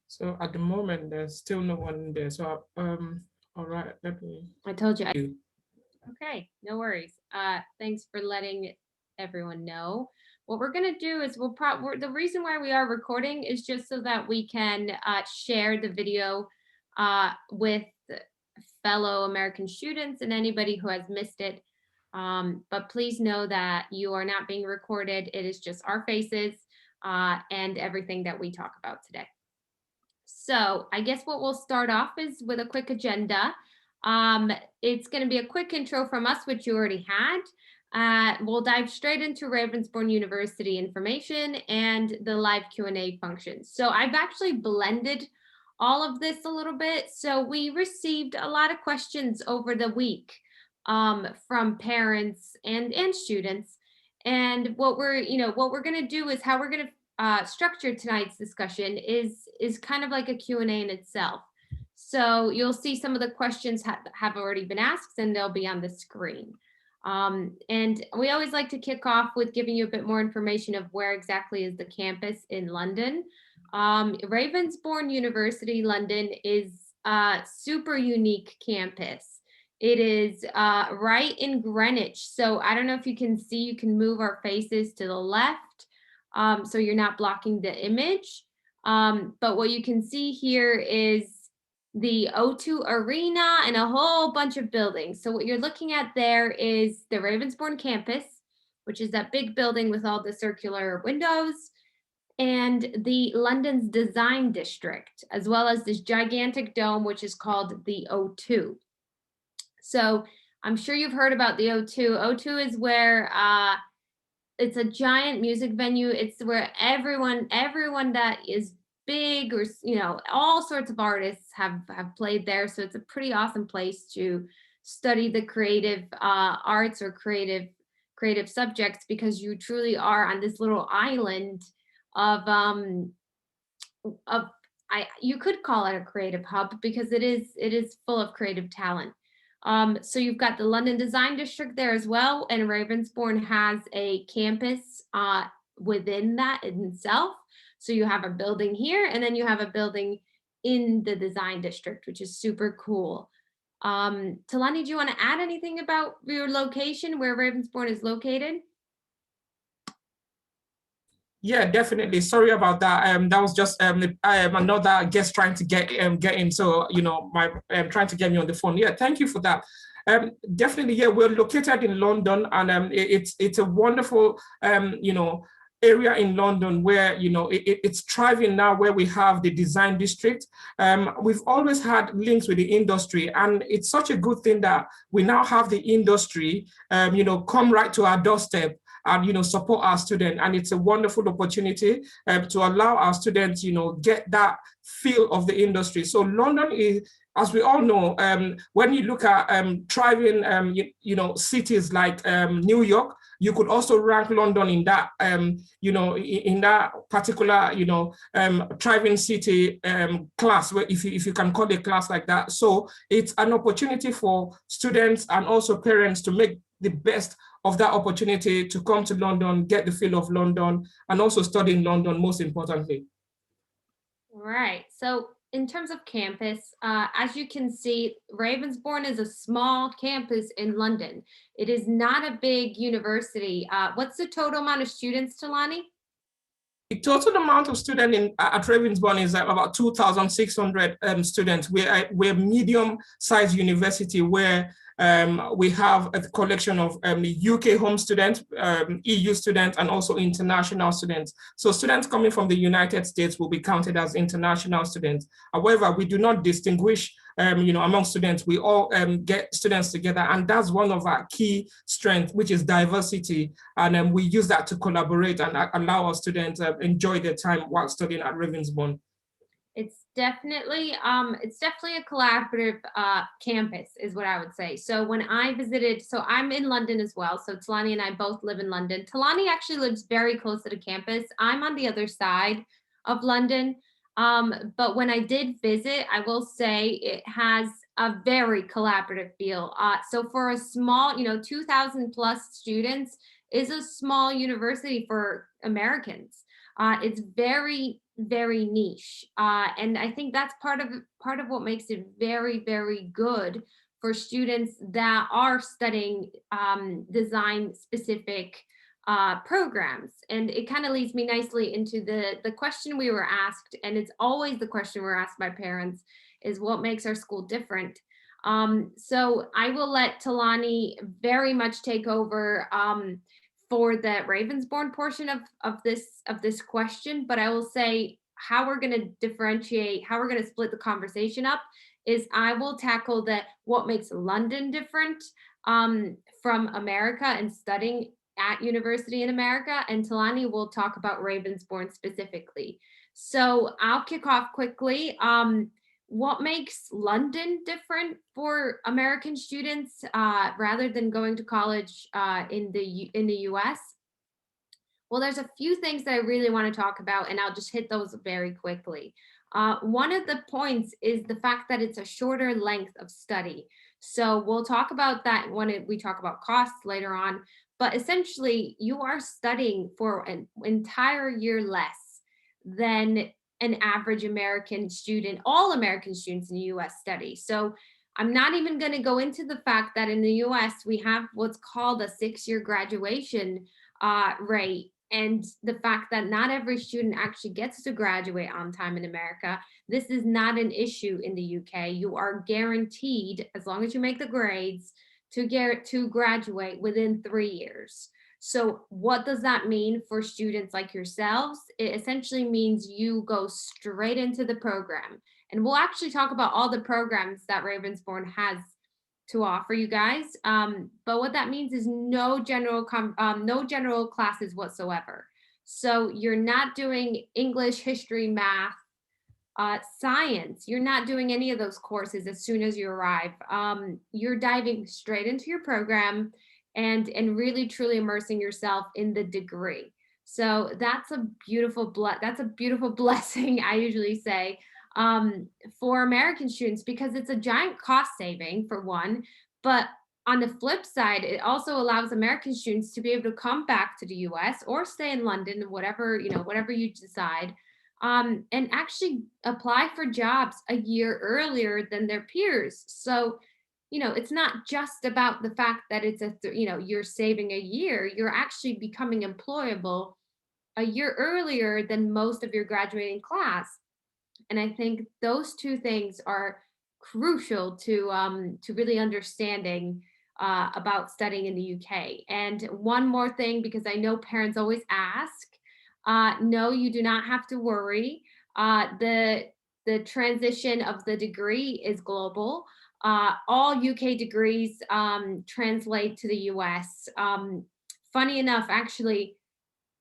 So at the moment, there's still no one there. So, all right, let me. I told you. Okay, no worries. Thanks for letting everyone know. What we're gonna do is the reason why we are recording is just so that we can share the video with fellow American students and anybody who has missed it. But please know that you are not being recorded. It is just our faces and everything that we talk about today. So I guess what we'll start off is with a quick agenda. Um, it's going to be a quick intro from us, which you already had. We'll dive straight into Ravensbourne University information and the live Q&A functions. So I've actually blended all of this a little bit. So we received a lot of questions over the week from parents and students. And what we're going to do is how we're going to structure tonight's discussion is kind of like a Q&A in itself. So you'll see some of the questions have already been asked and they'll be on the screen. And we always like to kick off with giving you a bit more information of where exactly is the campus in London. Ravensbourne University London is a super unique campus. It is right in Greenwich. So I don't know if you can see, you can move our faces to the left. So you're not blocking the image. But what you can see here is the O2 Arena and a whole bunch of buildings. So what you're looking at there is the Ravensbourne campus, which is that big building with all the circular windows, and the London's design district, as well as this gigantic dome, which is called the O2. So I'm sure you've heard about the O2. O2 is where it's a giant music venue. It's where everyone that is big or all sorts of artists have played there. So it's a pretty awesome place to study the creative arts or creative subjects, because you truly are on this little island of you could call it a creative hub, because it is full of creative talent. So you've got the London Design District there as well, and Ravensbourne has a campus within that in itself. So you have a building here, and then you have a building in the Design District, which is super cool. Talani, do you want to add anything about your location, where Ravensbourne is located? Yeah, definitely. Sorry about that. That was just another guest trying to get in. So my trying to get me on the phone. Yeah, thank you for that. Definitely, yeah, we're located in London, and it's a wonderful area in London where it's thriving now, where we have the design district. We've always had links with the industry, and it's such a good thing that we now have the industry come right to our doorstep and support our students. And it's a wonderful opportunity to allow our students get that feel of the industry. So London is, as we all know, when you look at thriving cities like New York, you could also rank London in that in that particular thriving city class, where if you can call it a class like that. So it's an opportunity for students and also parents to make the best of that opportunity to come to London, get the feel of London, and also study in London, most importantly. Right. So in terms of campus, as you can see, Ravensbourne is a small campus in London. It is not a big university. What's the total amount of students, Talani? The total amount of students at Ravensbourne is about 2,600 students. We're a medium-sized university where we have a collection of UK home students, EU students, and also international students. So students coming from the United States will be counted as international students. However, we do not distinguish among students. We all get students together, and that's one of our key strengths, which is diversity. And we use that to collaborate and allow our students enjoy their time while studying at Ravensbourne. It's definitely a collaborative campus, is what I would say. So when I visited, so I'm in London as well. So Talani and I both live in London. Talani actually lives very close to the campus. I'm on the other side of London. But when I did visit, I will say it has a very collaborative feel. So for a small, 2,000 plus students is a small university for Americans. It's very very niche. And I think that's part of what makes it very, very good for students that are studying design specific programs. And it kind of leads me nicely into the question we were asked, and it's always the question we're asked by parents, is what makes our school different? So I will let Talani very much take over for the Ravensbourne portion of this question, but I will say how we're going to differentiate, how we're going to split the conversation up is I will tackle what makes London different from America and studying at university in America, and Talani will talk about Ravensbourne specifically. So I'll kick off quickly. What makes London different for American students rather than going to college in the US? Well, there's a few things that I really want to talk about, and I'll just hit those very quickly. One of the points is the fact that it's a shorter length of study. So we'll talk about that when we talk about costs later on, but essentially you are studying for an entire year less than an average American student, all American students in the US study. So I'm not even going to go into the fact that in the US, we have what's called a 6-year graduation rate, and the fact that not every student actually gets to graduate on time in America. This is not an issue in the UK. You are guaranteed, as long as you make the grades, to graduate within 3 years. So what does that mean for students like yourselves? It essentially means you go straight into the program. And we'll actually talk about all the programs that Ravensbourne has to offer you guys. But what that means is no general classes whatsoever. So you're not doing English, history, math, science. You're not doing any of those courses as soon as you arrive. You're diving straight into your program and really truly immersing yourself in the degree. So that's a beautiful blessing, I usually say, for American students, because it's a giant cost saving for one, but on the flip side, it also allows American students to be able to come back to the US or stay in London, whatever you decide, and actually apply for jobs a year earlier than their peers. So it's not just about the fact that it's you're saving a year, you're actually becoming employable a year earlier than most of your graduating class. And I think those two things are crucial to really understanding about studying in the UK. And one more thing, because I know parents always ask, no, you do not have to worry. The transition of the degree is global. All UK degrees translate to the US. Funny enough, actually,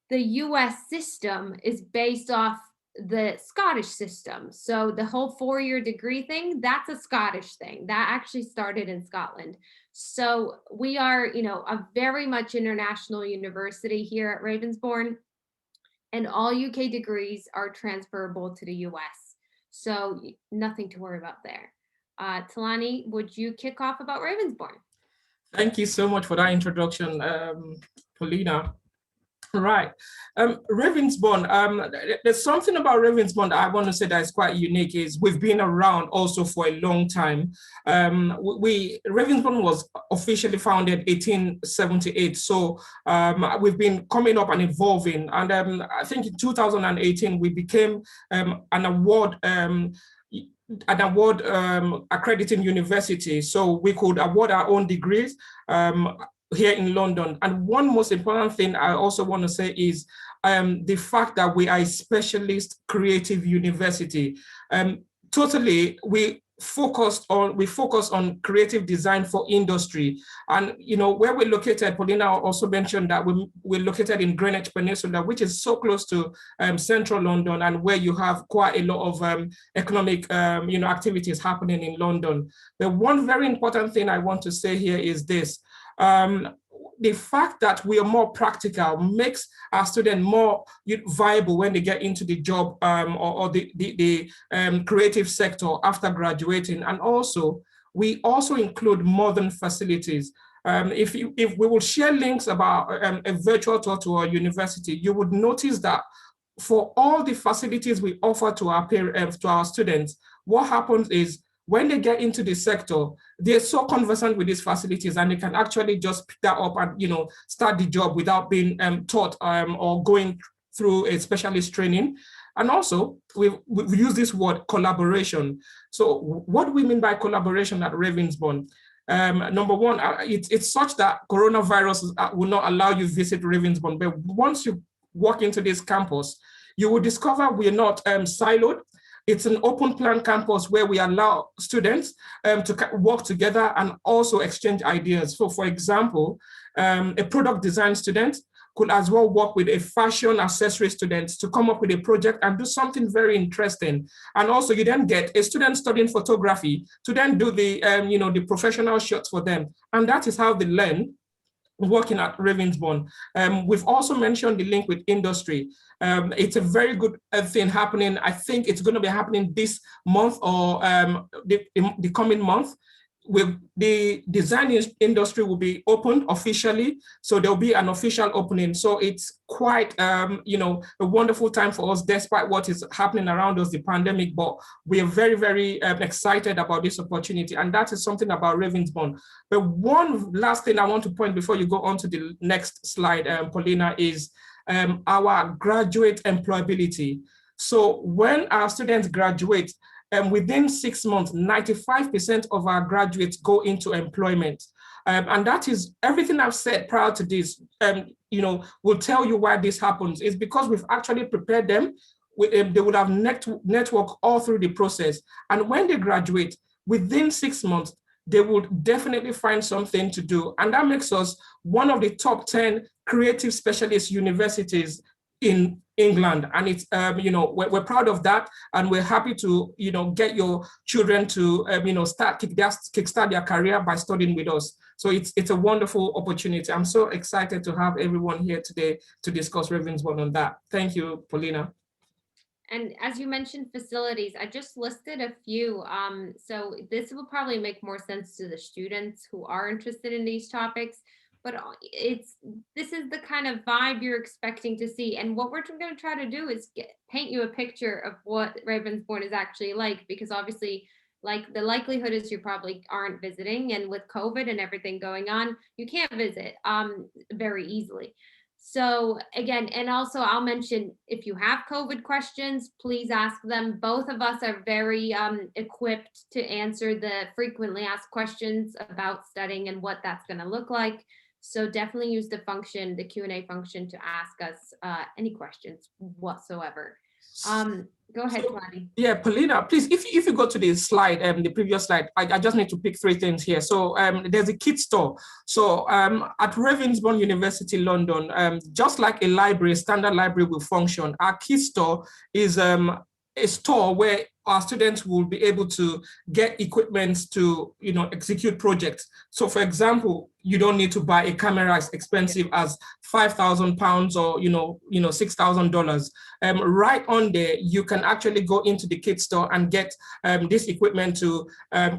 the US system is based off the Scottish system. So the whole 4-year degree thing, that's a Scottish thing. That actually started in Scotland. So we are, a very much international university here at Ravensbourne, and all UK degrees are transferable to the US. So nothing to worry about there. Talani, would you kick off about Ravensbourne? Thank you so much for that introduction, Paulina. Right. Ravensbourne, there's something about Ravensbourne that I want to say that is quite unique, is we've been around also for a long time. Ravensbourne was officially founded 1878. So we've been coming up and evolving. And I think in 2018, we became an award accrediting university. So we could award our own degrees here in London. And one most important thing I also want to say is the fact that we are a specialist creative university. Totally, we focus on creative design for industry. And where we're located, Paulina also mentioned that we're located in Greenwich Peninsula, which is so close to central London, and where you have quite a lot of economic activities happening in London. The one very important thing I want to say here is this. The fact that we are more practical makes our students more viable when they get into the job or the creative sector after graduating. And also, we also include modern facilities. If we will share links about a virtual tour to our university, you would notice that for all the facilities we offer to our students, what happens is when they get into the sector, they're so conversant with these facilities and they can actually just pick that up and start the job without being taught or going through a specialist training. And also, we've used this word collaboration. So what do we mean by collaboration at Ravensbourne? Number one, it's such that coronavirus will not allow you to visit Ravensbourne, but once you walk into this campus, you will discover we're not siloed. It's an open plan campus where we allow students to work together and also exchange ideas. So for example, a product design student could as well work with a fashion accessory student to come up with a project and do something very interesting. And also you then get a student studying photography to then do the, the professional shots for them. And that is how they learn working at Ravensbourne. We've also mentioned the link with industry. It's a very good thing happening. I think it's going to be happening this month or the coming month. The design industry will be opened officially, so there'll be an official opening. So it's quite, a wonderful time for us, despite what is happening around us, the pandemic. But we are very, very excited about this opportunity, and that is something about Ravensbourne. But one last thing I want to point before you go on to the next slide, Paulina, is our graduate employability. So when our students graduate, within 6 months, 95% of our graduates go into employment. And that is everything I've said prior to this, will tell you why this happens. It's because we've actually prepared them. They would have network all through the process. And when they graduate, within 6 months, they will definitely find something to do. And that makes us one of the top 10 creative specialist universities in England. And it's, we're proud of that. And we're happy to, get your children to, kickstart their career by studying with us. So it's a wonderful opportunity. I'm so excited to have everyone here today to discuss Ravensbourne on that. Thank you, Paulina. And as you mentioned facilities, I just listed a few. So this will probably make more sense to the students who are interested in these topics, but this is the kind of vibe you're expecting to see. And what we're going to try to do is paint you a picture of what Ravensbourne is actually like, because obviously, like, the likelihood is you probably aren't visiting, and with COVID and everything going on, you can't visit very easily. So again, and also I'll mention, if you have COVID questions, please ask them. Both of us are very equipped to answer the frequently asked questions about studying and what that's going to look like. So definitely use the Q&A function to ask us any questions whatsoever. Go ahead, Twani. Yeah, Paulina, please, if you go to the slide, the previous slide, I just need to pick 3 things here. So there's a kit store. So at Ravensbourne University, London, just like a library, a standard library will function, our kit store is a store where our students will be able to get equipment to, execute projects. So for example, you don't need to buy a camera as expensive as £5,000 or, $6,000. Right on there, you can actually go into the kit store and get this equipment to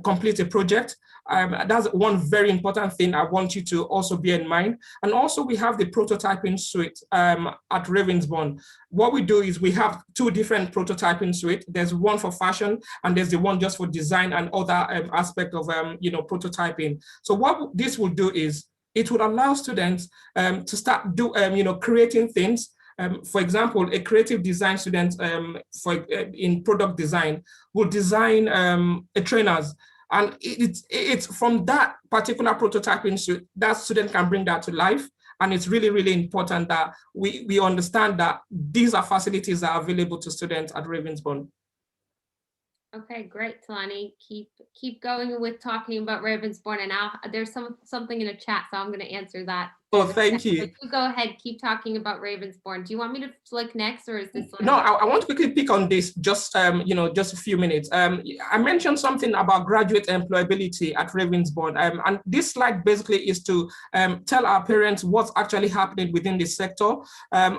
complete a project. That's one very important thing I want you to also bear in mind. And also we have the prototyping suite at Ravensbourne. What we do is we have 2 different prototyping suites. There's one for fashion and there's the one just for design and other aspect of prototyping. So what this will do is it would allow students to start creating things. For example, a creative design student in product design will design a trainers. And it's from that particular prototyping suite that student can bring that to life. And it's really, really important that we understand that these are facilities that are available to students at Ravensbourne. Okay, great, Talani. Keep going with talking about Ravensbourne, and there's something in the chat, so I'm going to answer that. Oh, thank you. So you go ahead, keep talking about Ravensbourne. Do you want me to flick next, or is this? No, I want to quickly pick on this, just just a few minutes. I mentioned something about graduate employability at Ravensbourne, and this slide basically is to tell our parents what's actually happening within the sector.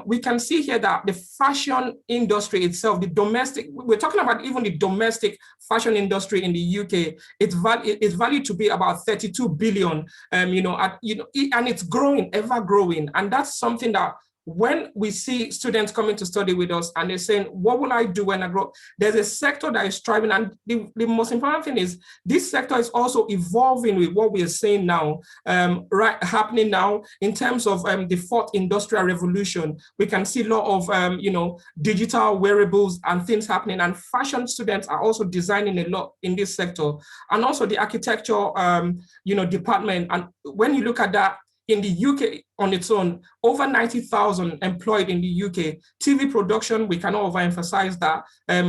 We can see here that the fashion industry itself, we're talking about even the domestic fashion industry in the UK, it's valued to be about 32 billion, and it's growing, ever growing, and that's something that when we see students coming to study with us and they're saying, what will I do when I grow? There's a sector that is thriving. And the most important thing is this sector is also evolving with what we are saying now, happening now in terms of the fourth industrial revolution. We can see a lot of, digital wearables and things happening, and fashion students are also designing a lot in this sector, and also the architecture, department. And when you look at that, in the UK on its own, over 90,000 employed in the UK. TV production, we cannot overemphasize that.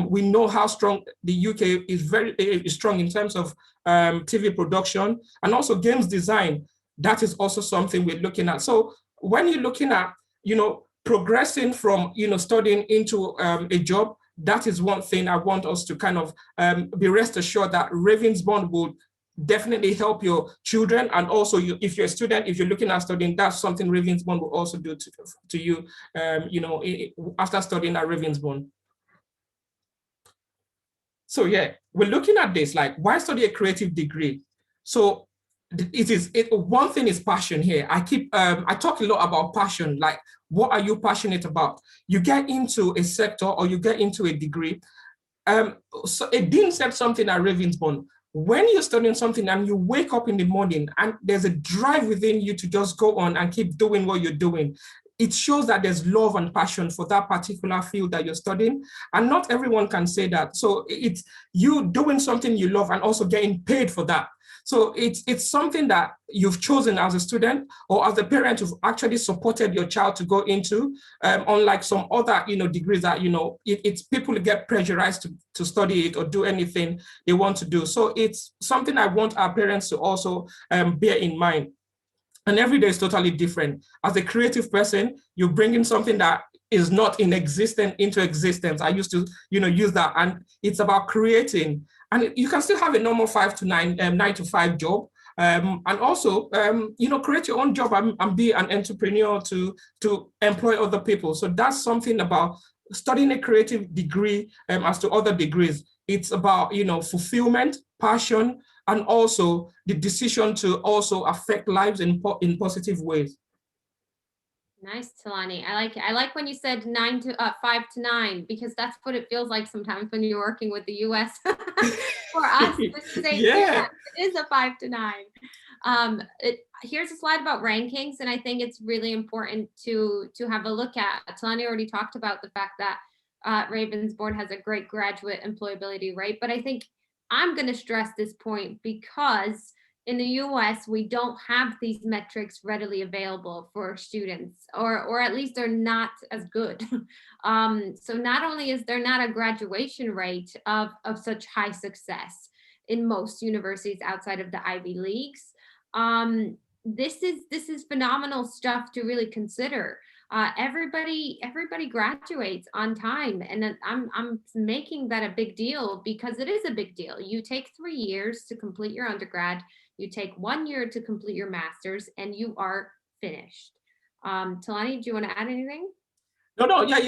We know how strong the UK is, very strong in terms of TV production, and also games design. That is also something we're looking at. So when you're looking at, progressing from, studying into a job, that is one thing I want us to kind of be rest assured that Ravensbourne will definitely help your children. And also, if you're a student, if you're looking at studying, that's something Ravensbourne will also do to you, after studying at Ravensbourne. So yeah, we're looking at this, like, why study a creative degree? So one thing is passion here. I talk a lot about passion, like, what are you passionate about? You get into a sector or you get into a degree. So a dean said something at Ravensbourne. When you're studying something and you wake up in the morning and there's a drive within you to just go on and keep doing what you're doing, it shows that there's love and passion for that particular field that you're studying. And not everyone can say that. So it's you doing something you love and also getting paid for that. So it's something that you've chosen as a student or as a parent who've actually supported your child to go into, unlike some other, degrees that, it's people get pressurized to study it or do anything they want to do. So it's something I want our parents to also bear in mind. And every day is totally different. As a creative person, you bring in something that is not in existence into existence. I used to, use that, and it's about creating. And you can still have a normal 5 to 9, 9 to 5 job, and also, create your own job and be an entrepreneur to employ other people. So that's something about studying a creative degree as to other degrees. It's about, fulfillment, passion, and also the decision to also affect lives in positive ways. Nice, Talani. I like when you said 5 to 9, because that's what it feels like sometimes when you're working with the US. For us, this is it is a 5 to 9. Here's a slide about rankings, and I think it's really important to have a look at. Talani already talked about the fact that Ravensbourne has a great graduate employability rate, but I think I'm going to stress this point because in the US, we don't have these metrics readily available for students, or at least they're not as good. So not only is there not a graduation rate of such high success in most universities outside of the Ivy Leagues, this is phenomenal stuff to really consider. Everybody graduates on time, and I'm making that a big deal because it is a big deal. You take 3 years to complete your undergrad, you take 1 year to complete your master's, and you are finished. Talani, do you want to add anything? No, yeah,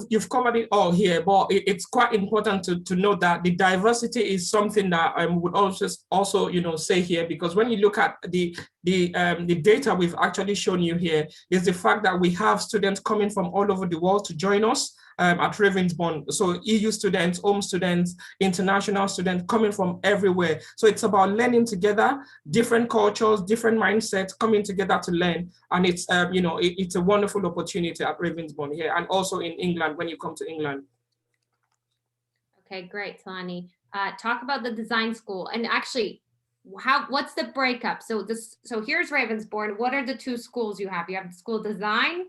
you've covered it all here, but it's quite important to note that the diversity is something that I would also say here, because when you look at the data we've actually shown you here, is the fact that we have students coming from all over the world to join us at Ravensbourne. So EU students, home students, international students coming from everywhere. So it's about learning together, different cultures, different mindsets coming together to learn. And it's, it's a wonderful opportunity at Ravensbourne here, and also in England when you come to England. Okay, great, Talani. Talk about the design school, and actually, what's the breakup? So here's Ravensbourne. What are the 2 schools you have? You have the school design.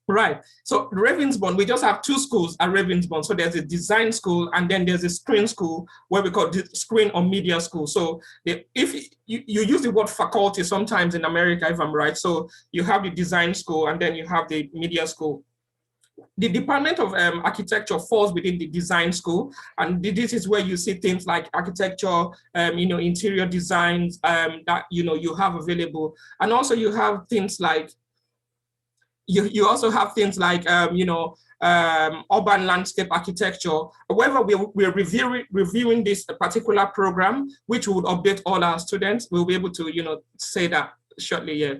Right. So Ravensbourne, we just have 2 schools at Ravensbourne. So there's a design school, and then there's a screen school, where we call it screen or media school. So if you use the word faculty sometimes in America, if I'm right. So you have the design school, and then you have the media school. The Department of Architecture falls within the design school, and this is where you see things like architecture, interior designs that you have available, and also you have things like you also have things like urban landscape architecture. However, we're reviewing this particular program, which would update all our students. We'll be able to say that shortly. Yeah.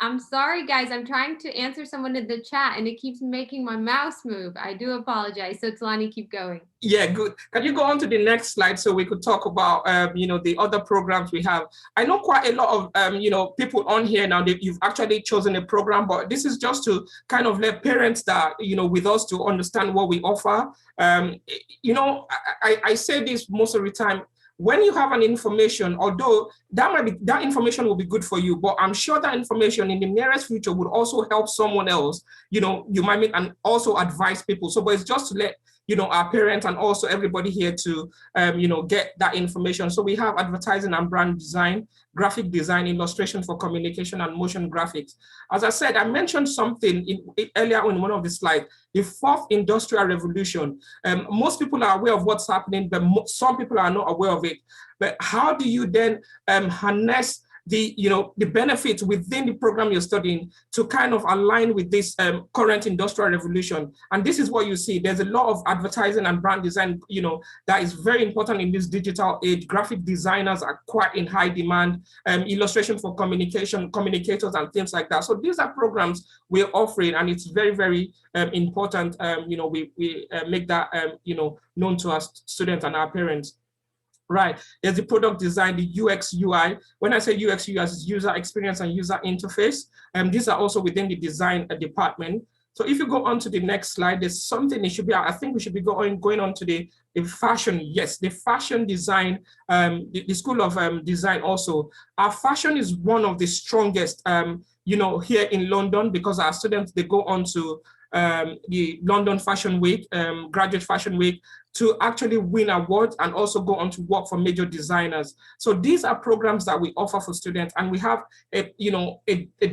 I'm sorry, guys. I'm trying to answer someone in the chat and it keeps making my mouse move. I do apologize. So Talani, keep going. Yeah, good. Can you go on to the next slide so we could talk about, the other programs we have? I know quite a lot of, people on here now that you've actually chosen a program, but this is just to kind of let parents that, with us to understand what we offer. I say this most of the time. When you have an information, although that information will be good for you, but I'm sure that information in the nearest future would also help someone else, you might meet and also advise people. So, but it's just to let our parents and also everybody here to, get that information. So we have advertising and brand design, graphic design, illustration for communication, and motion graphics. As I said, I mentioned something earlier in one of the slides, the fourth industrial revolution. Most people are aware of what's happening, but some people are not aware of it. But how do you then harness the benefits within the program you're studying to kind of align with this current industrial revolution? And this is what you see. There's a lot of advertising and brand design, that is very important in this digital age. Graphic designers are quite in high demand, illustration for communicators and things like that. So these are programs we're offering, and it's very, very important, we make that, known to our students and our parents. Right, there's the product design, the UX UI. When I say UX UI, it's user experience and user interface. These are also within the design department. So if you go on to the next slide, there's something that should be, I think we should be going on to the fashion. Yes, the fashion design, the School of Design also. Our fashion is one of the strongest, here in London, because our students, they go on to the London Fashion Week, Graduate Fashion Week, to actually win awards and also go on to work for major designers. So these are programs that we offer for students, and we have a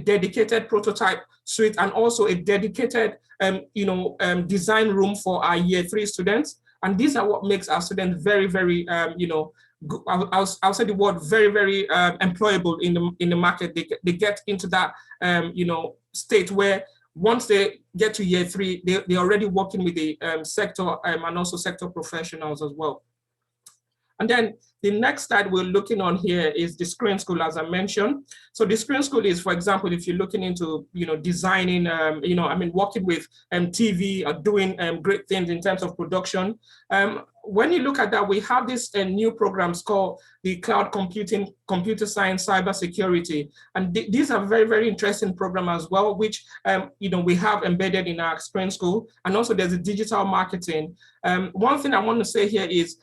dedicated prototype suite and also a dedicated design room for our year 3 students. And these are what makes our students very, very I'll say the word very, very employable in the market. They get into that state where once they get to year 3, they're already working with the sector and also sector professionals as well. And then the next slide we're looking on here is the Screen School, as I mentioned. So the Screen School is, for example, if you're looking into, designing, working with TV or doing great things in terms of production. When you look at that, we have this new programs called the Cloud Computing, Computer Science, Cybersecurity. And these are very, very interesting programs as well, which, we have embedded in our Screen School. And also there's a digital marketing. One thing I want to say here is,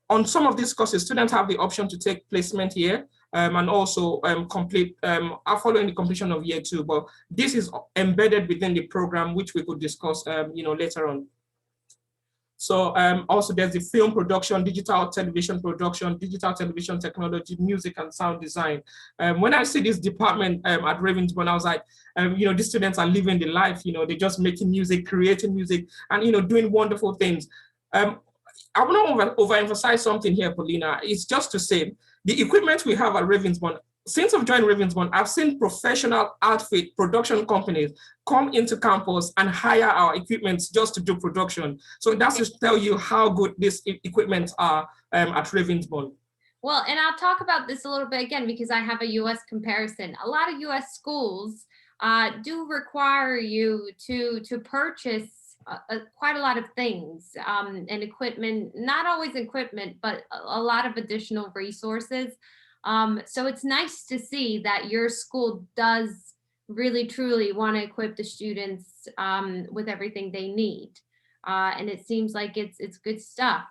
on some of these courses, students have the option to take placement here and also complete following the completion of year 2. But this is embedded within the program, which we could discuss, later on. So also there's the film production, digital television production, digital television technology, music and sound design. When I see this department at Ravensbourne, I was like, these students are living the life. They're just making music, creating music, and doing wonderful things. I want to overemphasize something here, Paulina. It's just to say the equipment we have at Ravensbourne. Since I've joined Ravensbourne, I've seen professional outfit production companies come into campus and hire our equipment just to do production. So that's to tell you how good these equipment are at Ravensbourne. Well, and I'll talk about this a little bit again, because I have a US comparison. A lot of US schools do require you to purchase quite a lot of things and equipment, not always equipment, but a lot of additional resources. So it's nice to see that your school does really truly want to equip the students with everything they need. And it seems like it's good stuff.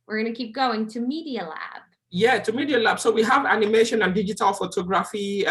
We're going to keep going to Media Lab. Yeah, to Media Lab. So we have animation and digital photography,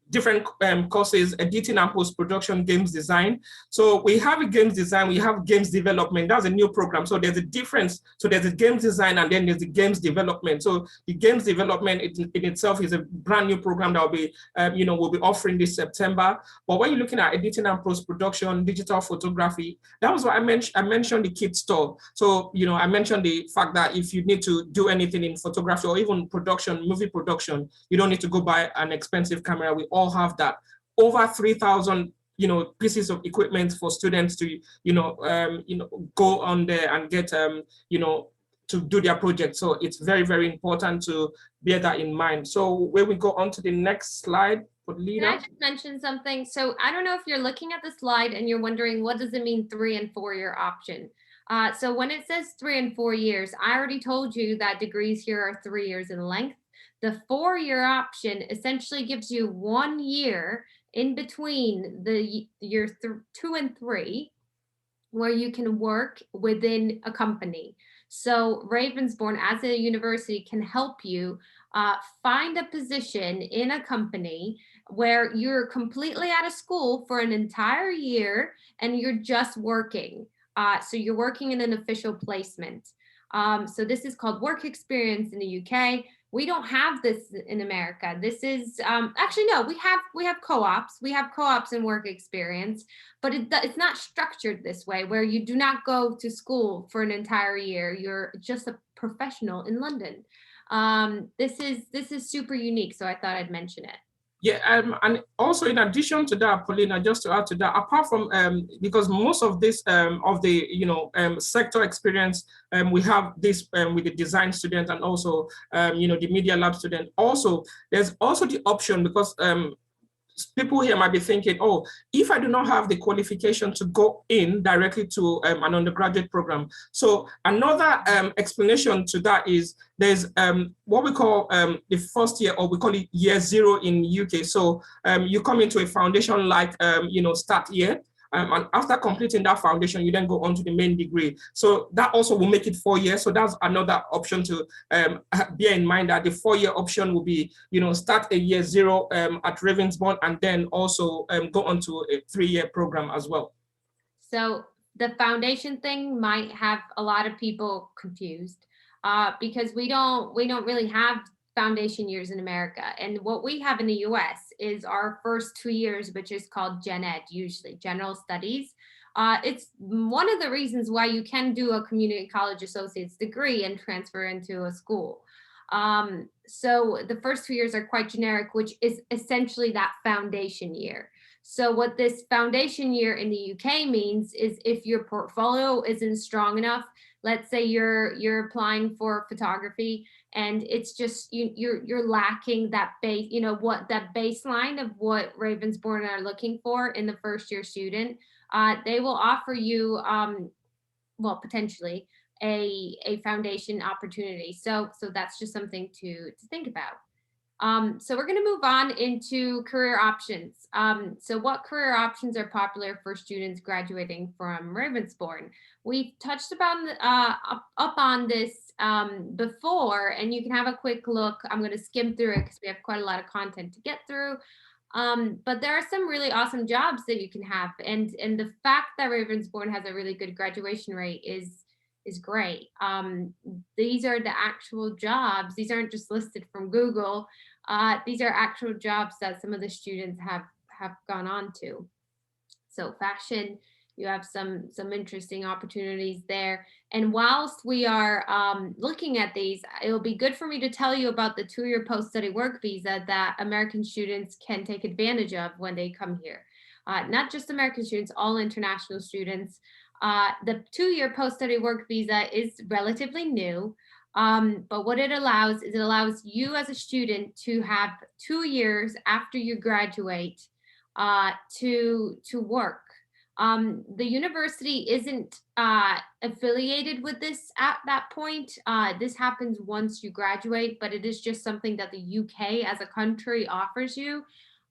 different courses, editing and post-production, games design. So we have a games design, we have games development. That's a new program. So there's a difference. So there's a games design and then there's the games development. So the games development in itself is a brand new program that will be, we'll be offering this September. But when you're looking at editing and post-production, digital photography, that was what I mentioned the kit store. So, I mentioned the fact that if you need to do anything in photography or even production, movie production, you don't need to go buy an expensive camera. We all have that. Over 3,000 pieces of equipment for students to go on there and get to do their project. So it's very, very important to bear that in mind. So when we go on to the next slide, Can I just mention something? So I don't know if you're looking at the slide and you're wondering, what does it mean 3 and 4 year option? So when it says 3 and 4 years, I already told you that degrees here are 3 years in length. The 4-year option essentially gives you 1 year in between the year 2 and 3, where you can work within a company. So Ravensbourne as a university can help you find a position in a company where you're completely out of school for an entire year and you're just working. So you're working in an official placement. So this is called work experience in the UK. We don't have this in America. This is actually, no, we have co-ops. We have co-ops and work experience, but it's not structured this way, where you do not go to school for an entire year. You're just a professional in London. This is super unique, so I thought I'd mention it. Yeah, and also in addition to that, Paulina, just to add to that, apart from because most of this of the sector experience, we have this with the design student and also the media lab student. Also, there's also the option, because people here might be thinking, oh, if I do not have the qualification to go in directly to an undergraduate program. So another explanation to that is there's what we call the first year, or we call it year 0 in UK. So you come into a foundation like, start year. And after completing that foundation, you then go on to the main degree. So that also will make it 4 years. So that's another option to bear in mind, that the 4-year option will be, start a year 0 at Ravensbourne, and then also go on to a 3-year program as well. So the foundation thing might have a lot of people confused because we don't really have foundation years in America. And what we have in the US is our first 2 years, which is called Gen Ed, usually general studies. It's one of the reasons why you can do a community college associate's degree and transfer into a school. So the first 2 years are quite generic, which is essentially that foundation year. So what this foundation year in the UK means is, if your portfolio isn't strong enough, let's say you're applying for photography and it's just you're lacking that base, what that baseline of what Ravensbourne are looking for in the first year student, they will offer you potentially a foundation opportunity. So that's just something to think about. So we're going to move on into career options. So what career options are popular for students graduating from Ravensbourne? We've touched upon up on this before, and you can have a quick look. I'm going to skim through it because we have quite a lot of content to get through. But there are some really awesome jobs that you can have, and the fact that Ravensbourne has a really good graduation rate is great. These are the actual jobs. These aren't just listed from Google. These are actual jobs that some of the students have gone on to. So fashion, you have some interesting opportunities there. And whilst we are looking at these, it'll be good for me to tell you about the 2-year post-study work visa that American students can take advantage of when they come here. Not just American students, all international students. The 2-year post-study work visa is relatively new, but what it allows is, it allows you as a student to have 2 years after you graduate to work. The university isn't affiliated with this at that point. This happens once you graduate, but it is just something that the UK as a country offers you.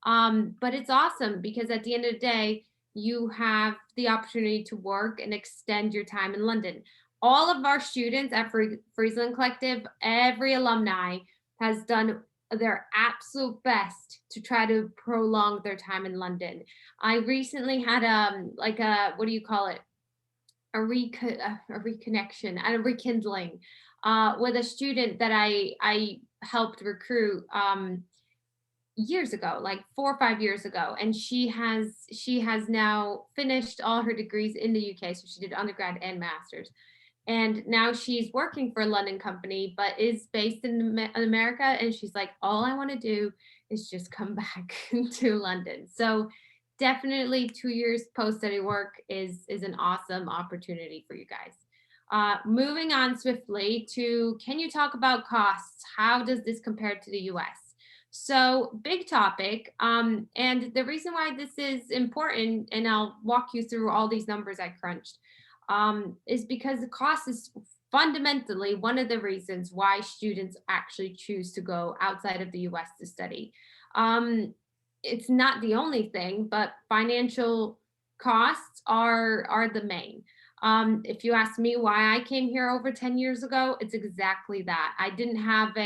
But it's awesome because at the end of the day, you have the opportunity to work and extend your time in London. All of our students at Friesland Collective, every alumni has done their absolute best to try to prolong their time in London. I recently had what do you call it? A reconnection and a rekindling with a student that I helped recruit years ago, like 4 or 5 years ago, and she has now finished all her degrees in the UK. So she did undergrad and master's, and now she's working for a London company, but is based in America. And she's like, all I want to do is just come back to London. So definitely 2 years post-study work is an awesome opportunity for you guys. Moving on swiftly to, can you talk about costs? How does this compare to the US? So big topic. And the reason why this is important, and I'll walk you through all these numbers I crunched, is because the cost is fundamentally one of the reasons why students actually choose to go outside of the US to study. Um, it's not the only thing, but financial costs are the main. If you ask me why I came here over 10 years ago, it's exactly that. I didn't have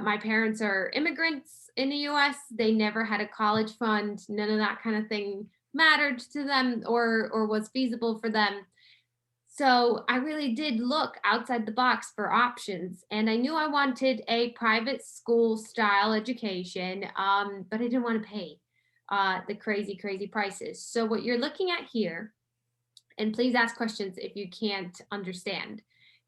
my parents are immigrants in the US. They never had a college fund. None of that kind of thing mattered to them or was feasible for them. So I really did look outside the box for options, and I knew I wanted a private school style education, but I didn't want to pay the crazy, crazy prices. So what you're looking at here, and please ask questions if you can't understand,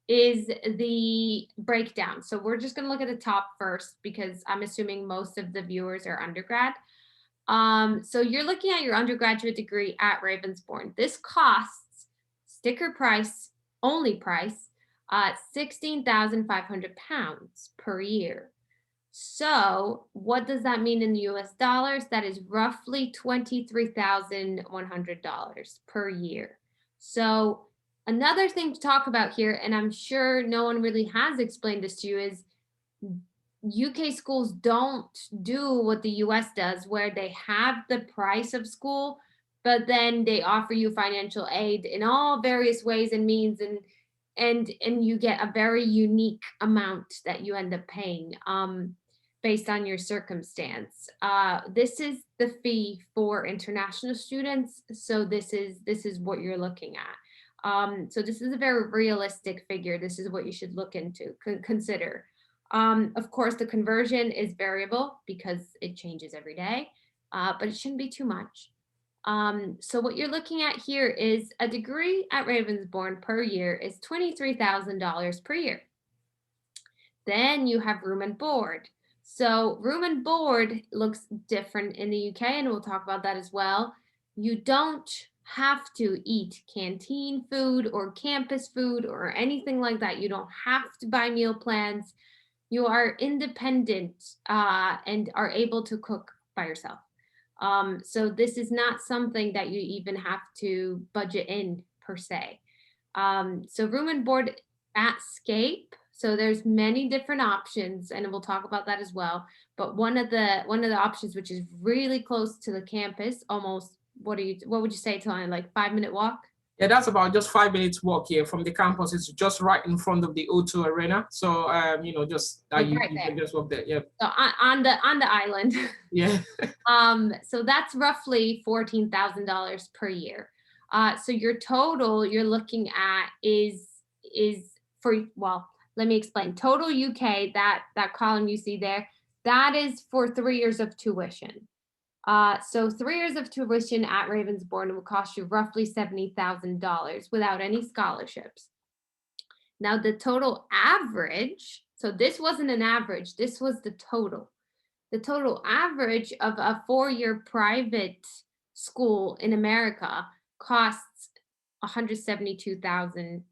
is the breakdown. So we're just going to look at the top first because I'm assuming most of the viewers are undergrad. So you're looking at your undergraduate degree at Ravensbourne. This costs sticker price, only price, £16,500 per year. So what does that mean in the US dollars? That is roughly $23,100 per year. So another thing to talk about here, and I'm sure no one really has explained this to you, is UK schools don't do what the US does, where they have the price of school, but then they offer you financial aid in all various ways and means, and you get a very unique amount that you end up paying based on your circumstance. This is the fee for international students, so this is what you're looking at. So this is a very realistic figure. This is what you should look into, consider. Of course, the conversion is variable because it changes every day, but it shouldn't be too much. So what you're looking at here is a degree at Ravensbourne per year is $23,000 per year. Then you have room and board. So room and board looks different in the UK, and we'll talk about that as well. You don't have to eat canteen food or campus food or anything like that. You don't have to buy meal plans. You are independent and are able to cook by yourself. So this is not something that you even have to budget in per se. So room and board at Scape. So there's many different options, and we'll talk about that as well. But one of the options, which is really close to the campus, almost what would you say, Talani, like 5-minute walk? Yeah, that's about just 5 minutes walk here from the campus. It's just right in front of the O2 Arena. So, just Like you right can there. just walk there. Yeah. So on the island. Yeah. So that's roughly $14,000 per year. So your total you're looking at is for, well, let me explain. Total UK, that column you see there, that is for 3 years of tuition. So 3 years of tuition at Ravensbourne will cost you roughly $70,000 without any scholarships. Now the total average, so this wasn't an average, this was the total. The total average of a 4-year private school in America costs $172,000.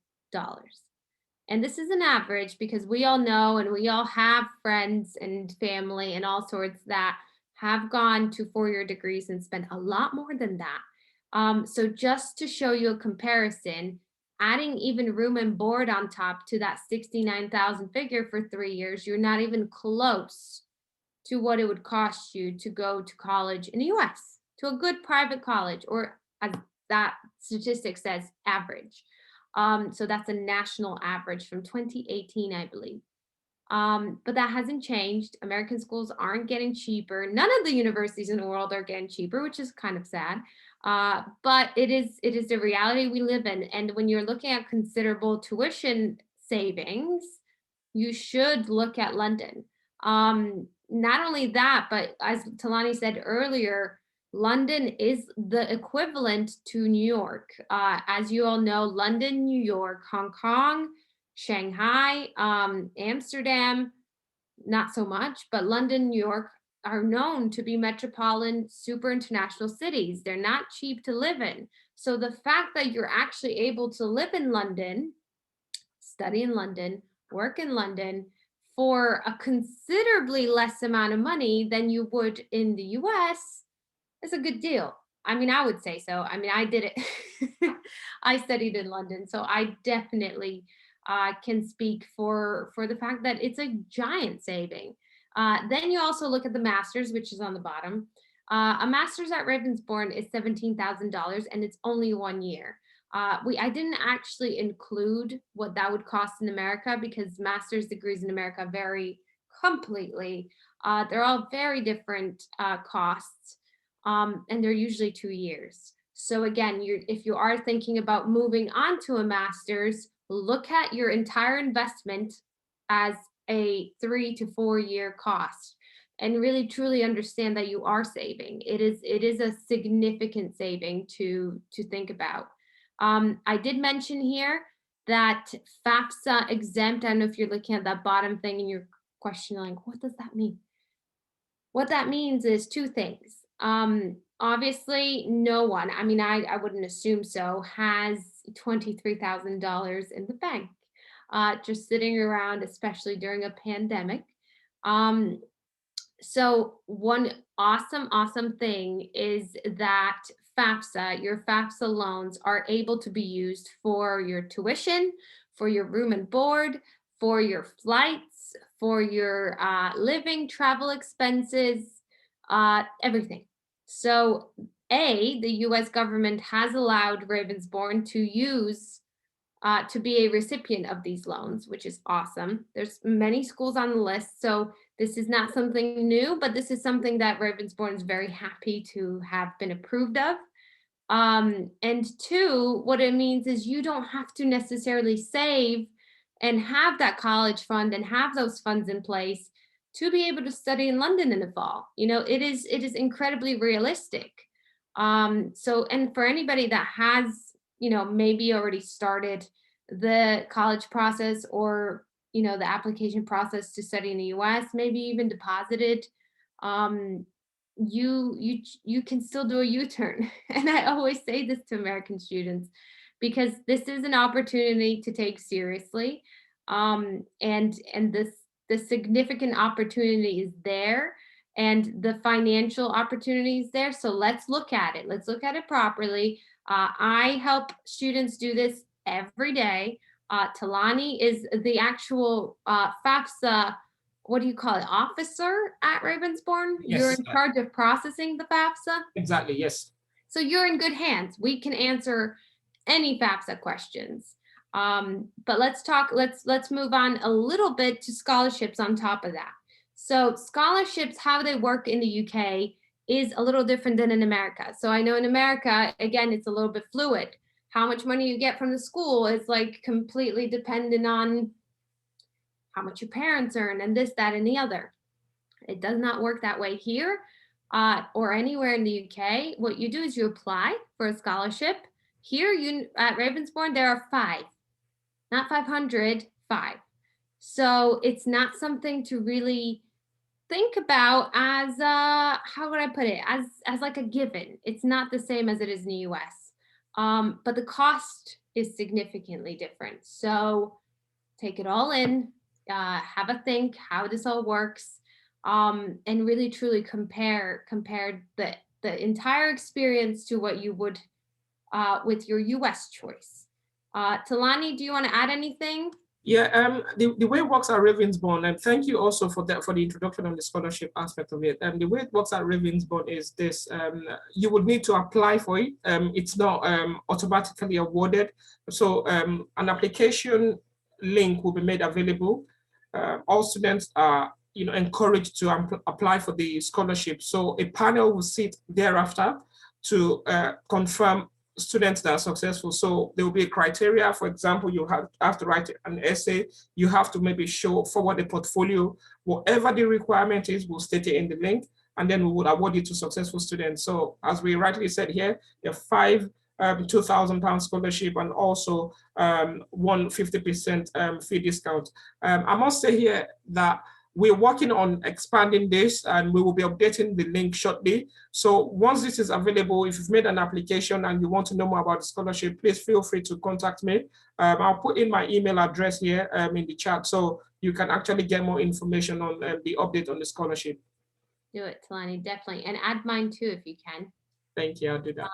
And this is an average because we all know, and we all have friends and family and all sorts that have gone to 4-year degrees and spent a lot more than that. So just to show you a comparison, adding even room and board on top to that 69,000 figure for 3 years, you're not even close to what it would cost you to go to college in the US, to a good private college, or as that statistic says, average. So that's a national average from 2018, I believe. But that hasn't changed. American schools aren't getting cheaper. None of the universities in the world are getting cheaper, which is kind of sad. But it is the reality we live in. And when you're looking at considerable tuition savings, you should look at London. Not only that, but as Talani said earlier, London is the equivalent to New York. As you all know, London, New York, Hong Kong, Shanghai, Amsterdam, not so much, but London, New York are known to be metropolitan, super international cities. They're not cheap to live in. So the fact that you're actually able to live in London, study in London, work in London for a considerably less amount of money than you would in the US, is a good deal. I mean, I would say so. I mean, I did it. I studied in London, so I definitely can speak for the fact that it's a giant saving. Then you also look at the master's, which is on the bottom. A master's at Ravensbourne is $17,000, and it's only 1 year. I didn't actually include what that would cost in America because master's degrees in America vary completely. They're all very different costs, and they're usually 2 years. So again, if you are thinking about moving on to a master's, look at your entire investment as a 3 to 4 year cost and really truly understand that you are saving. It is a significant saving to think about. I did mention here that FAFSA exempt. I don't know if you're looking at that bottom thing and you're questioning, like, what does that mean? What that means is two things. Obviously, no one, I mean, I wouldn't assume so, has $23,000 in the bank, just sitting around, especially during a pandemic. So one awesome thing is that FAFSA, your FAFSA loans are able to be used for your tuition, for your room and board, for your flights, for your living, travel expenses, everything. So the US government has allowed Ravensbourne to use to be a recipient of these loans, which is awesome. There's many schools on the list, so this is not something new, but this is something that Ravensbourne is very happy to have been approved of. And two, what it means is you don't have to necessarily save and have that college fund and have those funds in place to be able to study in London in the fall. You know, it is incredibly realistic. So, and for anybody that has, you know, maybe already started the college process or, you know, the application process to study in the US, maybe even deposited, you can still do a U-turn. And I always say this to American students because this is an opportunity to take seriously. And the significant opportunity is there and the financial opportunity is there. So let's look at it. Let's look at it properly. I help students do this every day. Talani is the actual FAFSA, what do you call it, officer at Ravensbourne? Yes. You're in charge of processing the FAFSA? Exactly, yes. So you're in good hands. We can answer any FAFSA questions. But let's move on a little bit to scholarships on top of that. So scholarships, how they work in the UK is a little different than in America. So I know in America, again, it's a little bit fluid. How much money you get from the school is like completely dependent on how much your parents earn and this, that, and the other. It does not work that way here or anywhere in the UK. What you do is you apply for a scholarship. Here at Ravensbourne, there are 5, not 500, 5. So it's not something to really think about as how would I put it, as like a given. It's not the same as it is in the US, but the cost is significantly different. So take it all in, have a think how this all works, and really truly compare the entire experience to what you would with your US choice. Talani, do you want to add anything? Yeah, the way it works at Ravensbourne, and thank you also for that, for the introduction on the scholarship aspect of it. The way it works at Ravensbourne is this: you would need to apply for it. It's not automatically awarded. So an application link will be made available. All students are, you know, encouraged to apply for the scholarship. So a panel will sit thereafter to confirm students that are successful. So there will be a criteria. For example, you have to write an essay. You have to maybe forward a portfolio. Whatever the requirement is, we'll state it in the link, and then we would award it to successful students. So as we rightly said here, there are 5 £2,000 scholarship and also 150% fee discount. I must say here that we're working on expanding this and we will be updating the link shortly. So once this is available, if you've made an application and you want to know more about the scholarship, please feel free to contact me. I'll put in my email address here in the chat. So you can actually get more information on the update on the scholarship. Do it, Talani, definitely. And add mine too, if you can. Thank you, I'll do that.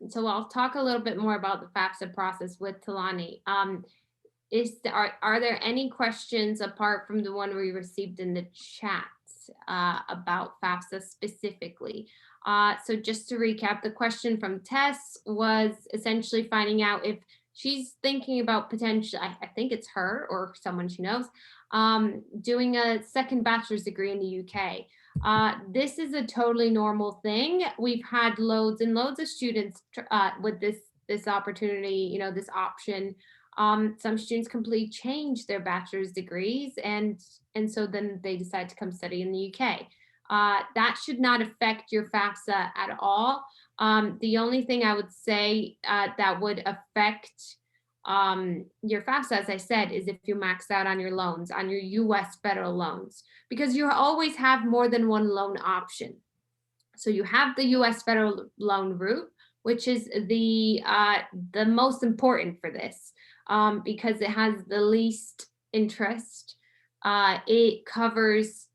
So I'll talk a little bit more about the FAFSA process with Talani. Are there any questions apart from the one we received in the chat about FAFSA specifically? So just to recap, the question from Tess was essentially finding out if she's thinking about potentially, I think it's her or someone she knows, doing a second bachelor's degree in the UK. This is a totally normal thing. We've had loads and loads of students with this opportunity, you know, this option. Some students completely change their bachelor's degrees, and so then they decide to come study in the UK. That should not affect your FAFSA at all. The only thing I would say that would affect your FAFSA, as I said, is if you max out on your loans, on your US federal loans, because you always have more than one loan option. So you have the US federal loan route, which is the most important for this because it has the least interest. It covers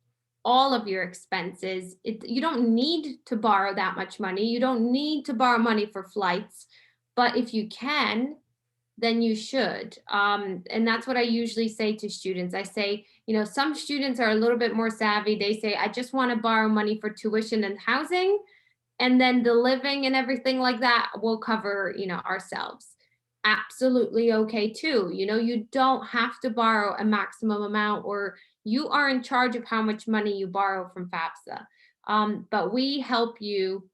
all of your expenses. You don't need to borrow that much money. You don't need to borrow money for flights, but if you can, then you should. And that's what I usually say to students. I say, you know, some students are a little bit more savvy. They say, I just want to borrow money for tuition and housing, and then the living and everything like that we'll cover, you know, ourselves. Absolutely okay too. You know, you don't have to borrow a maximum amount, or you are in charge of how much money you borrow from FAFSA. But we help you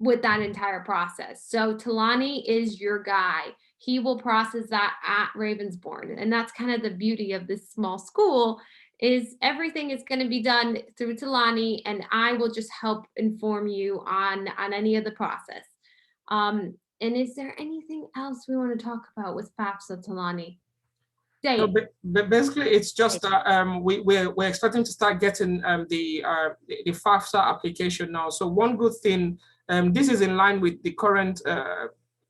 with that entire process. So Talani is your guy. He will process that at Ravensbourne. And that's kind of the beauty of this small school, is everything is going to be done through Talani, and I will just help inform you on any of the process. And is there anything else we want to talk about with FAFSA, Talani? No, but basically, it's just we're expecting to start getting the FAFSA application now. So one good thing, this is in line with the current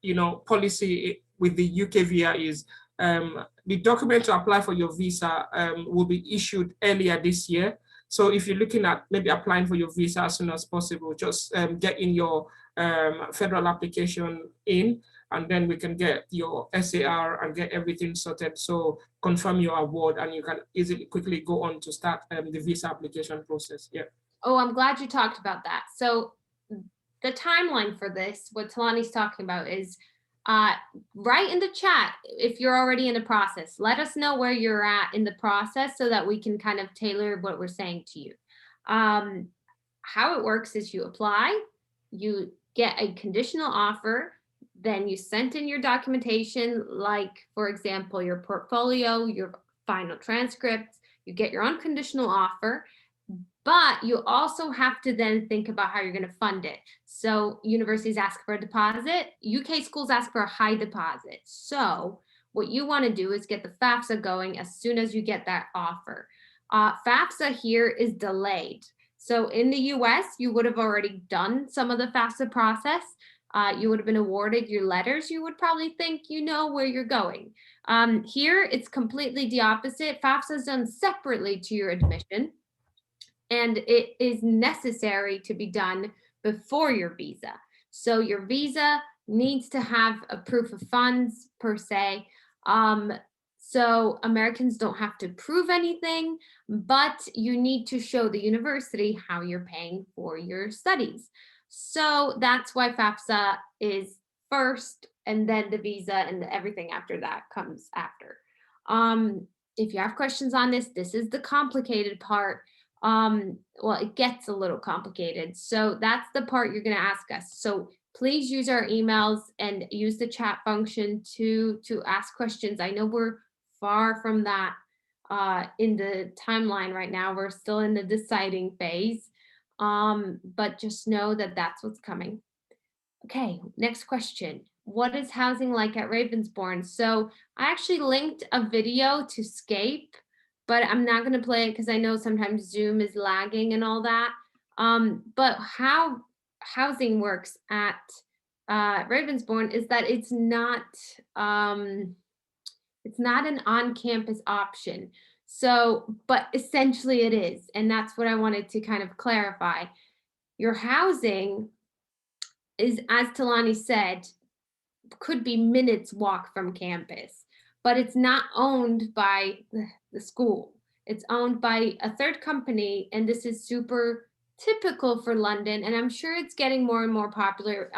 you know, policy with the UK visa, is the document to apply for your visa will be issued earlier this year. So if you're looking at maybe applying for your visa as soon as possible, just get in your federal application in, and then we can get your SAR and get everything sorted. So confirm your award, and you can easily quickly go on to start the visa application process. Yeah. Oh, I'm glad you talked about that. So the timeline for this, what Talani's talking about, is write in the chat if you're already in the process. Let us know where you're at in the process so that we can kind of tailor what we're saying to you. How it works is you apply, you get a conditional offer, then you send in your documentation, like, for example, your portfolio, your final transcripts, you get your unconditional offer, but you also have to then think about how you're going to fund it. So universities ask for a deposit, UK schools ask for a high deposit. So what you want to do is get the FAFSA going as soon as you get that offer. FAFSA here is delayed. So in the US, you would have already done some of the FAFSA process. You would have been awarded your letters. You would probably think you know where you're going. Here, it's completely the opposite. FAFSA is done separately to your admission, and it is necessary to be done before your visa. So your visa needs to have a proof of funds per se. So Americans don't have to prove anything, but you need to show the university how you're paying for your studies. So that's why FAFSA is first, and then the visa and everything after that comes after. If you have questions on this, this is the complicated part. Well, it gets a little complicated. So that's the part you're going to ask us. So please use our emails and use the chat function to ask questions. I know we're far from that in the timeline right now. We're still in the deciding phase, but just know that that's what's coming. Okay, next question. What is housing like at Ravensbourne? So I actually linked a video to Scape, but I'm not going to play it because I know sometimes Zoom is lagging and all that. But how housing works at Ravensbourne is that it's not an on-campus option. So, but essentially it is, and that's what I wanted to kind of clarify. Your housing is, as Talani said, could be minutes walk from campus, but it's not owned by the school. It's owned by a third company, and this is super typical for London, and I'm sure it's getting more and more popular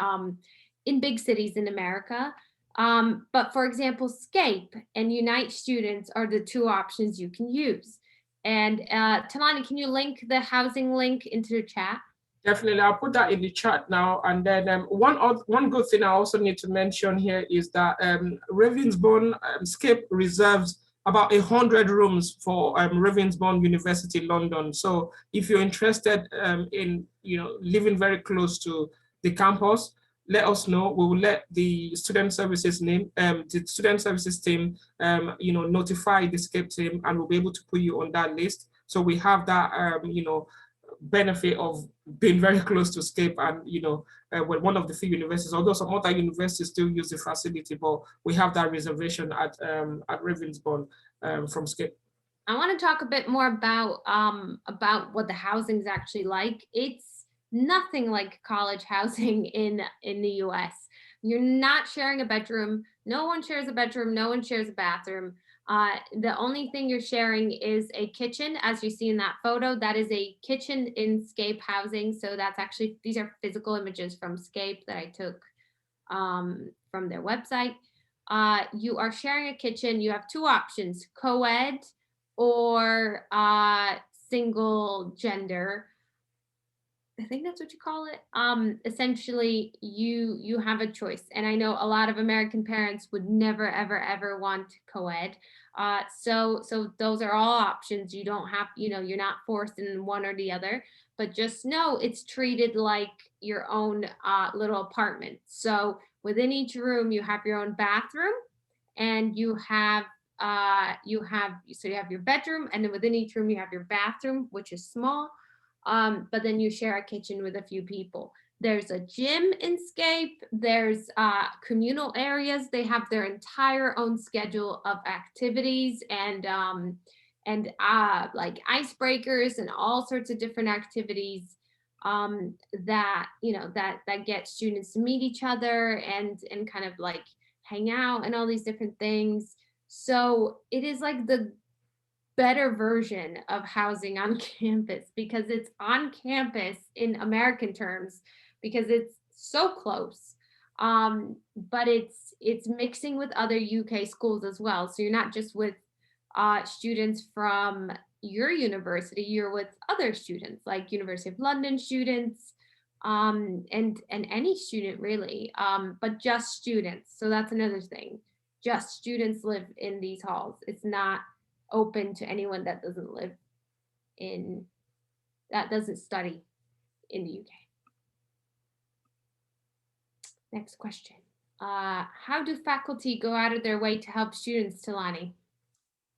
in big cities in America. But for example, Scape and Unite Students are the two options you can use. And Talani, can you link the housing link into the chat? Definitely, I'll put that in the chat now. And then one good thing I also need to mention here is that Ravensbourne Scape reserves about 100 rooms for Ravensbourne University, London. So if you're interested in living very close to the campus, let us know. We will let the student services team, notify the Scape team, and we'll be able to put you on that list. So we have that, benefit of being very close to Scape, and we're one of the few universities, although some other universities still use the facility, but we have that reservation at Ravensbourne from Scape. I want to talk a bit more about what the housing is actually like. It's nothing like college housing in the US. You're not sharing a bedroom. No one shares a bedroom. No one shares a bathroom. The only thing you're sharing is a kitchen, as you see in that photo. That is a kitchen in Scape housing. So that's actually, these are physical images from Scape that I took from their website. You are sharing a kitchen. You have two options: co-ed or single gender. I think that's what you call it. Essentially, you have a choice, and I know a lot of American parents would never, ever want co-ed. So those are all options. You don't have, you're not forced in one or the other, but just know it's treated like your own little apartment. So within each room, you have your own bathroom, and you have you have your bedroom, and then within each room you have your bathroom, which is small. But then you share a kitchen with a few people. There's a gym in Scape. There's communal areas. They have their entire own schedule of activities and like icebreakers and all sorts of different activities that that get students to meet each other and kind of like hang out and all these different things. So it is like the better version of housing on campus, because it's on campus in American terms, because it's so close. But it's mixing with other UK schools as well. So you're not just with students from your university, you're with other students like University of London students, and any student really, but just students. So that's another thing. Just students live in these halls. It's not open to anyone that doesn't live in, that doesn't study in the UK. Next question. How do faculty go out of their way to help students, Talani?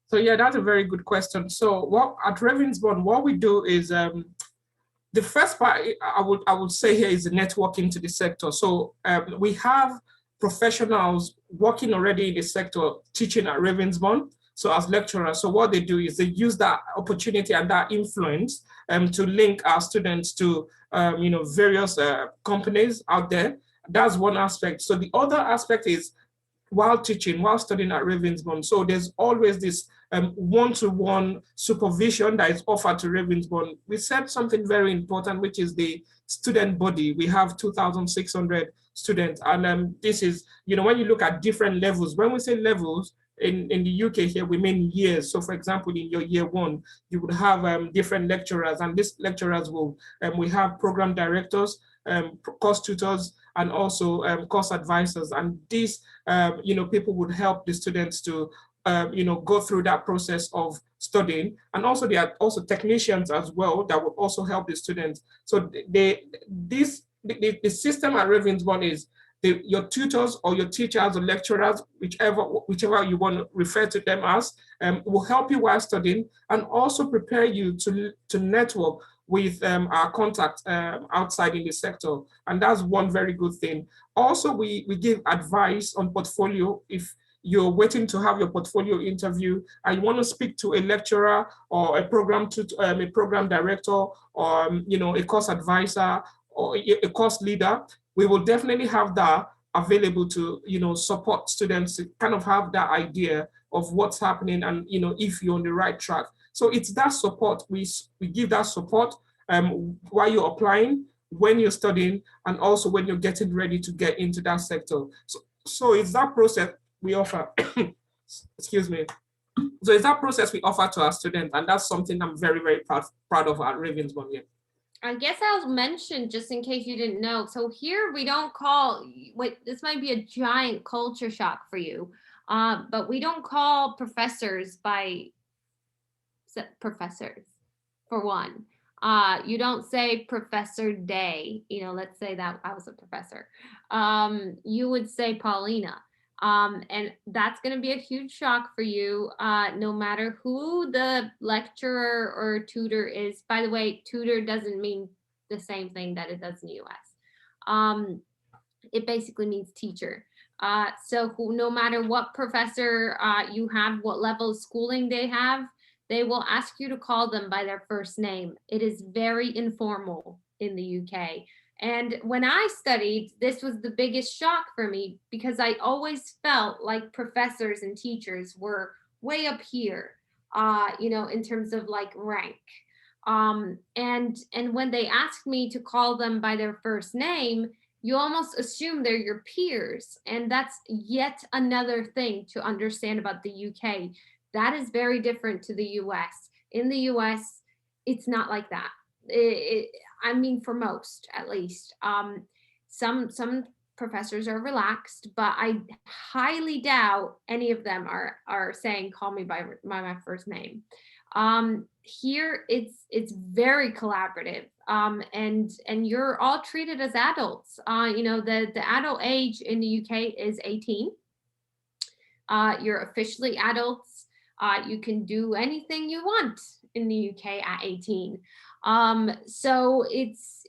So yeah, that's a very good question. So what at Ravensbourne, what we do is the first part I would say here is the networking to the sector. So we have professionals working already in the sector teaching at Ravensbourne. So as lecturers, so what they do is they use that opportunity and that influence to link our students to various companies out there. That's one aspect. So the other aspect is while teaching, while studying at Ravensbourne. So there's always this one-to-one supervision that is offered to Ravensbourne. We said something very important, which is the student body. We have 2,600 students. And this is, when you look at different levels, when we say levels, in the UK here, we mean years. So for example, in your year one, you would have different lecturers, and these lecturers will, we have program directors, course tutors, and also course advisors. And these, people would help the students to, go through that process of studying. And also there are also technicians as well that would also help the students. So the system at Ravensbourne is your tutors or your teachers or lecturers, whichever you want to refer to them as, will help you while studying and also prepare you to network with our contacts outside in the sector. And that's one very good thing. Also, we give advice on portfolio. If you're waiting to have your portfolio interview, and you want to speak to a lecturer or a program director, or a course advisor or a course leader, we will definitely have that available to support students to kind of have that idea of what's happening, and if you're on the right track. So it's that support. We give that support while you're applying, when you're studying, and also when you're getting ready to get into that sector. So it's that process we offer. Excuse me. So it's that process we offer to our students, and that's something I'm very, very proud of at Ravensbourne. Yeah. I guess I'll mention, just in case you didn't know, so here we don't call, this might be a giant culture shock for you, but we don't call professors by professors, for one. You don't say Professor Day, let's say that I was a professor. You would say Paulina. And that's going to be a huge shock for you, no matter who the lecturer or tutor is. By the way, tutor doesn't mean the same thing that it does in the US. It basically means teacher. So no matter what professor you have, what level of schooling they have, they will ask you to call them by their first name. It is very informal in the UK. And when I studied, this was the biggest shock for me, because I always felt like professors and teachers were way up here, in terms of like rank. And when they asked me to call them by their first name, you almost assume they're your peers. And that's yet another thing to understand about the UK. That is very different to the US. In the US, it's not like that. I mean, for most, at least. Some professors are relaxed, but I highly doubt any of them are saying, call me by my first name. Here it's very collaborative, and you're all treated as adults. The adult age in the UK is 18. You're officially adults. You can do anything you want in the UK at 18. So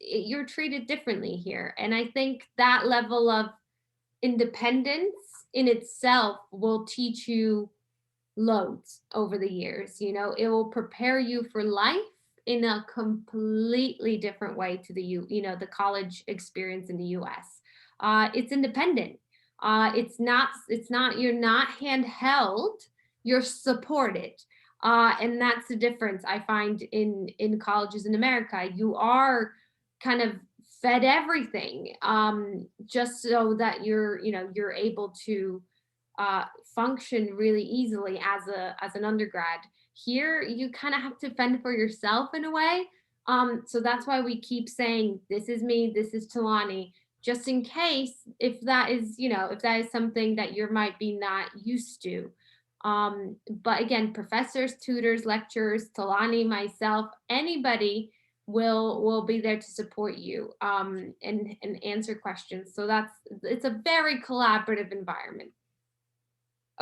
you're treated differently here. And I think that level of independence in itself will teach you loads over the years. It will prepare you for life in a completely different way to the college experience in the US. It's independent. It's not, you're not handheld, you're supported. And that's the difference I find in colleges in America. You are kind of fed everything, just so that you're able to function really easily as an undergrad. Here, you kind of have to fend for yourself in a way. So that's why we keep saying, this is me, this is Talani, just in case if that is something that you might be not used to. But again, professors, tutors, lecturers, Talani, myself, anybody will be there to support you, and answer questions. So it's a very collaborative environment.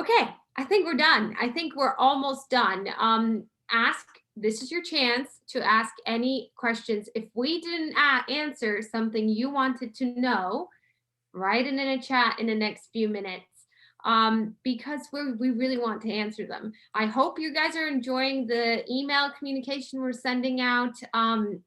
Okay, I think we're done. I think we're almost done. This is your chance to ask any questions. If we didn't answer something you wanted to know, write it in a chat in the next few minutes, because we really want to answer them. I hope you guys are enjoying the email communication we're sending out, and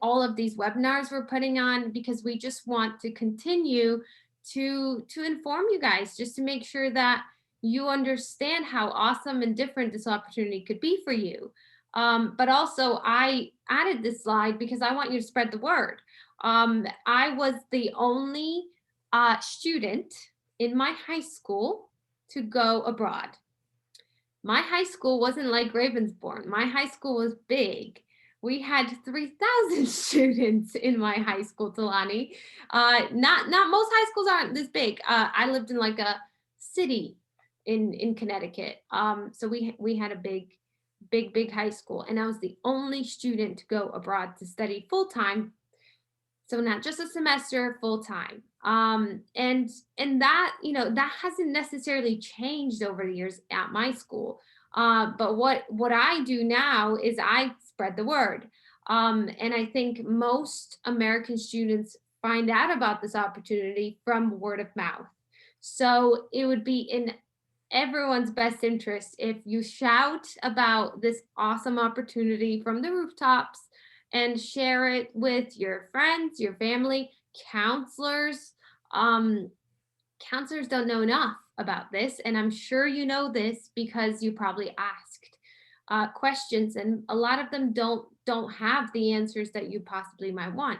all of these webinars we're putting on, because we just want to continue to inform you guys, just to make sure that you understand how awesome and different this opportunity could be for you. But also, I added this slide because I want you to spread the word. I was the only student in my high school to go abroad. My high school wasn't like Ravensbourne. My high school was big. We had 3,000 students in my high school, Talani. Not most high schools aren't this big. I lived in like a city in Connecticut. So we had a big high school, and I was the only student to go abroad to study full time. So not just a semester, full time. And that, that hasn't necessarily changed over the years at my school. But what I do now is I spread the word. And I think most American students find out about this opportunity from word of mouth. So it would be in everyone's best interest if you shout about this awesome opportunity from the rooftops and share it with your friends, your family, counselors. Um, Counselors don't know enough about this, and I'm sure you know this because you probably asked questions, and a lot of them don't have the answers that you possibly might want.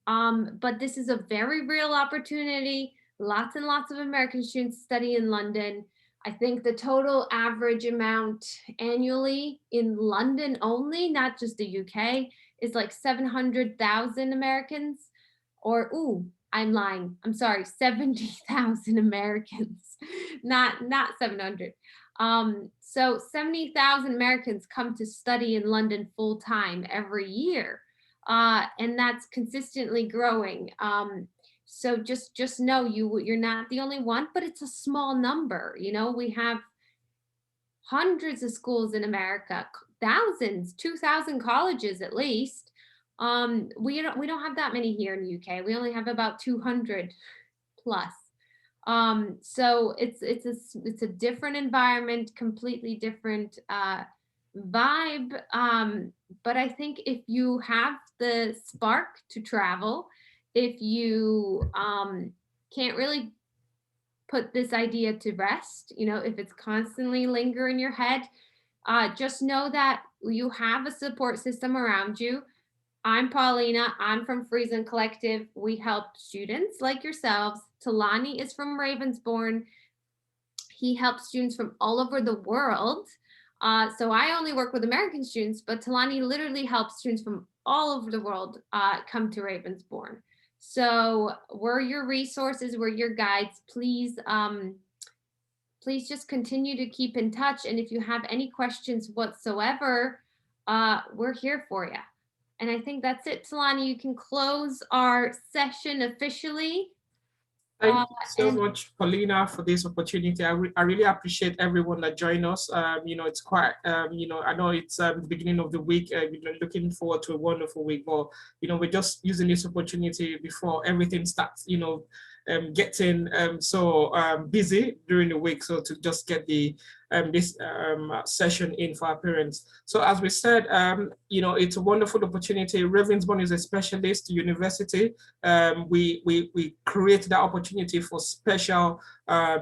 But this is a very real opportunity. Lots and lots of American students study in London. I think the total average amount annually in London only, not just the UK, is like 700,000 Americans. Or, ooh, I'm lying. I'm sorry, 70,000 Americans, not 700. So 70,000 Americans come to study in London full time every year, and that's consistently growing. So just know you're not the only one, but it's a small number. You know, we have hundreds of schools in America, thousands, 2,000 colleges at least. We don't have that many here in the UK. We only have about 200 plus. So it's a different environment, completely different vibe. But I think if you have the spark to travel, if you can't really put this idea to rest, you know, if it's constantly linger in your head, just know that you have a support system around you. I'm Paulina. I'm from Friesen Collective. We help students like yourselves. Talani is from Ravensbourne. He helps students from all over the world. So I only work with American students, but Talani literally helps students from all over the world come to Ravensbourne. So we're your resources, we're your guides. Please, please just continue to keep in touch. And if you have any questions whatsoever, we're here for you. And I think that's it, Talani. You can close our session officially. Thank you so much, Paulina, for this opportunity. I really appreciate everyone that joined us. You know, it's quite, you know, I know it's the beginning of the week. You know, looking forward to a wonderful week. But, you know, we're just using this opportunity before everything starts, you know, getting so busy during the week. So to just get the this session in for our parents. So as we said, you know, it's a wonderful opportunity. Ravensbourne is a specialist university. We create that opportunity for special,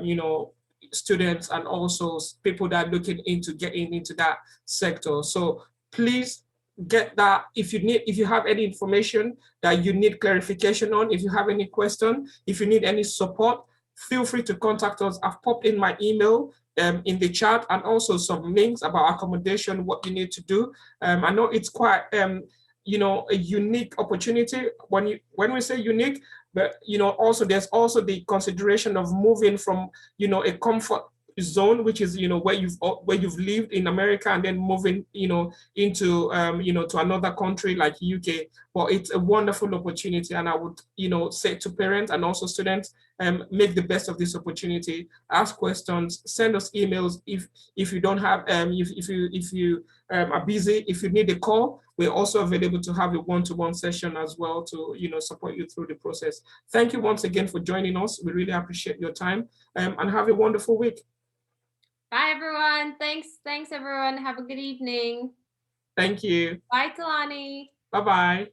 you know, students and also people that are looking into getting into that sector. So please get that. If you have any information that you need clarification on, if you have any question, if you need any support, feel free to contact us. I've popped in my email in the chat, and also some links about accommodation, what you need to do. I know it's quite you know, a unique opportunity. When we say unique, but you know, also there's also the consideration of moving from, you know, a comfort zone, which is, you know, where you've lived in America, and then moving, you know, into you know, to another country like UK. Well, it's a wonderful opportunity, and I would, you know, say to parents and also students, make the best of this opportunity. Ask questions, send us emails if you don't have if you are busy. If you need a call, we're also available to have a one-to-one session as well to, you know, support you through the process. Thank you once again for joining us. We really appreciate your time, and have a wonderful week. Bye, everyone. Thanks, everyone. Have a good evening. Thank you. Bye, Talani. Bye-bye.